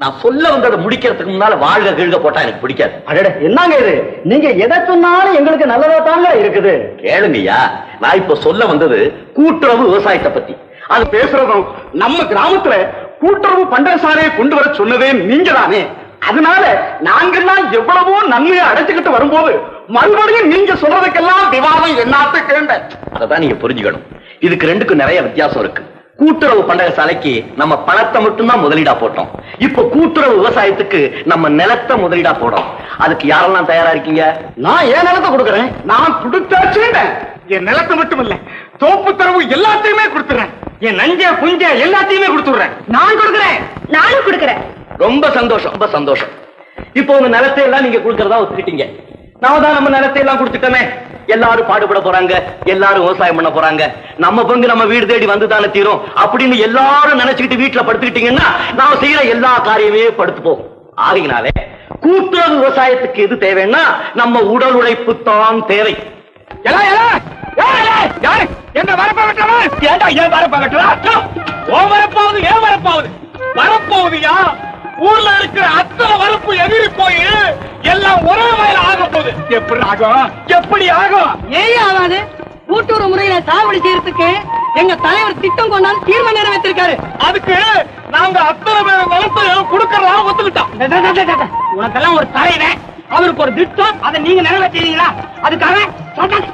நான் சொல்ல வந்ததை முடிக்கிறதுக்கு முன்னால வாழ்க கீழ்க போட்டா எனக்கு பிடிக்காது. அடடே என்னங்க இது, நீங்க எதை சொன்னாலும் எங்களுக்கு நல்லதா தாங்க இருக்குது. கேளுங்கய்யா, நான் இப்ப சொல்ல வந்தது கூட்டுறவு விவசாயத்தை பத்தி. அது பேசுறதும் நம்ம கிராமத்துல கூட்டுறவு பண்டகசாலையை கொண்டு வர சொன்னதே நீங்க தானே. அதனால நாங்கெல்லாம் எவ்வளவோ நன்மையை அடைச்சுக்கிட்டு வரும்போது மறுபடியும் நீங்க சொல்றதுக்கெல்லாம் விவாதம் என்னத்த கேண்ட. அதான் நீங்க புரிஞ்சுக்கணும். இதுக்கு ரெண்டுக்கும் நிறைய வித்தியாசம் இருக்கு. கூட்டுறவு பண்டகசாலைக்கு நம்ம பணத்தை மட்டும்தான் முதலீடா போட்டோம். இப்ப கூட்டுறவு விவசாயத்துக்கு நம்ம நிலத்தை முதலீடா போடுறோம். அதுக்கு யாரெல்லாம் தயாரா இருக்கீங்க? நான் ஏன் நிலத்தை கொடுக்கறேன். நான் கொடுத்தாச்சுட்டேன். என் நிலத்தை மட்டும் இல்ல, தோப்பு தரவு எல்லாத்தையுமே கொடுத்துறேன். என் நஞ்ச புஞ்ச எல்லாத்தையுமே கொடுத்துடுறேன். நான் கொடுக்கறேன். நானும் கொடுக்கறேன். ரொம்ப சந்தோஷம், ரொம்ப சந்தோஷம். இப்போ உங்க நிலத்தை எல்லாம் நீங்க கொடுக்கறதா ஒத்துக்கிட்டீங்க. நாம தான் நம்ம நிலத்தை எல்லாம் கொடுத்துட்டோமே. எல்லாரும் பாடுபட போறாங்க, எல்லாரும் விவசாயம் பண்ண போறாங்க. நம்ம பங்கு நம்ம வீடு தேடி வந்து தானே தீரும் அப்படின்னு எல்லாரும் நினைச்சுக்கிட்டு வீட்டுல படுத்துக்கிட்டீங்கன்னா நாம செய்யற எல்லா காரியமே படுத்து போகும். ஆகையினாலே கூட்டுறவு விவசாயத்துக்கு எது தேவைன்னா நம்ம உடல் உழைப்பு தான் தேவை. என்ன வரப்ப வெட்டவன்? ஏண்டா ஏன் வரப்ப வெட்டலாம்? ஓ வரப்பாவது ஏன் வரப்பாவது வரப்போகுதுயா. ஊர்ல இருக்கிற அத்தனை வரப்பு எதிரி போய் எல்லாம் ஒரே வயல ஆக போகுது. எப்படி ஆகும்? எப்படி ஆகும்? ஏன் ஆகாது? கூட்டுறவு முறையில சாகுபடி செய்யறதுக்கு எங்க தலைவர் திட்டம் கொண்டாந்து தீர்மானம் நிறைவேற்றிருக்காரு. அதுக்கு நாங்க அத்தனை பேர் வளர்த்து கொடுக்கறதா ஒத்துக்கிட்டோம். உனக்கெல்லாம் ஒரு தலைவன், அவருக்கு ஒரு திட்டம், அதை நீங்க நிறைவேற்றீங்களா? அதுக்காக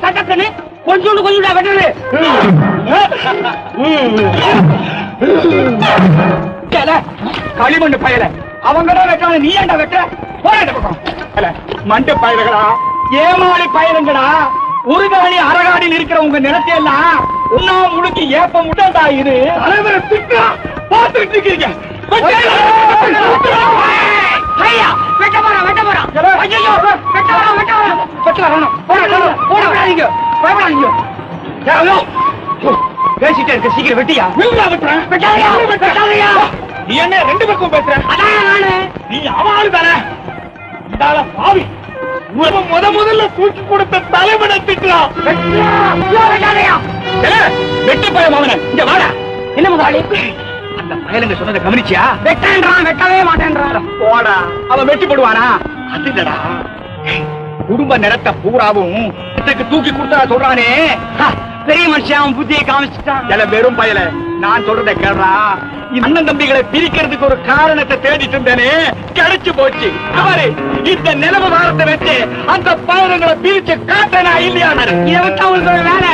சட்டத்துன்னு கொஞ்சோண்டு கொஞ்சம் வெட்டுறது. களிமண்டு பயல அவங்கடா வெட்டான நீ ஏண்டா வெட்ட? போராட்ட மண்டு பயல்களா, ஏமாளி பயலுங்கடா. ஒரு காணி அரகாடியில் இருக்கிற உங்க நிலத்தை எல்லாம் உண்ணா முழுக்கி ஏப்ப முட்டா இது தலைவரை திட்டா பார்த்துட்டு இருக்கீங்க. வெட்ட போறான் வெட்ட போறான். ஐயோ வெட்ட போறான் வெட்ட போறான். போடாதீங்க பயப்படாதீங்க. பேசிட்டே இருக்க, சீக்கிரம் வெட்டியா. நீ என்ன ரெண்டு பக்கம் பேசுற? நீ அவளு தானே இதால பாவி. முதல்ல தூக்கி கொடுத்த தலைவனை திட்டுறான். வெட்டி போய மகன இங்க வாடா. என்ன முதலாளி? அந்த பயலுங்க சொன்னதை கவனிச்சியா? வெட்டான்றான், வெட்டவே மாட்டேன்றான். போடா, அவன் வெட்டி போடுவானா? அது இல்லடா, குடும்ப நிலத்தை பூராவும் தூக்கி கொடுத்தா சொல்றானே. பெரிய மனுஷன் அவன் புத்தியை காமிச்சிட்டான். எல்லாம் வெறும் பயல. நான் சொல்றதை கேள்றா. அண்ணன் தம்பிகளை பிரிக்கிறதுக்கு ஒரு காரணத்தை தேடிட்டு இருந்தேனே, கிடைச்சு போச்சு. அவரு இந்த நிலவு வாரத்தை வச்சு அந்த பயணங்களை பிரிச்சு காட்டனா இல்லையா? இதை விட்டு அவங்களுக்கு வேலை.